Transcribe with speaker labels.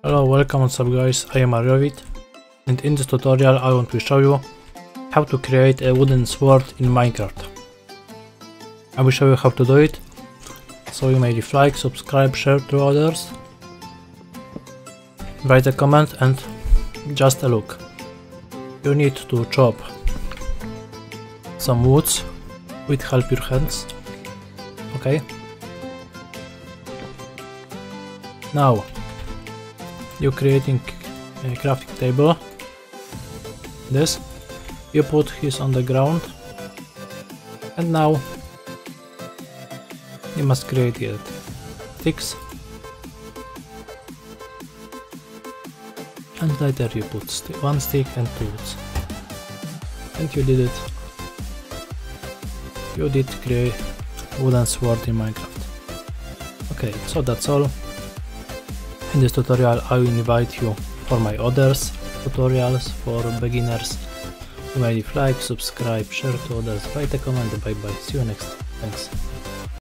Speaker 1: Hello, welcome, what's up guys, I am Arjovit, and in this tutorial I want to show you how to create a wooden sword in Minecraft. I will show you how to do it, so you may leave like, subscribe, share to others, write a comment and just a look. You need to chop some woods with help your hands, okay? Now you're creating a crafting table. This you put his on the ground, and now you must create it. Sticks, and later you put one stick and two woods, and you did it. You did create wooden sword in Minecraft. Okay, so that's all. In this tutorial I will invite you for my others tutorials for beginners. You may leave like, subscribe, share to others, write a comment, bye bye, see you next time, thanks.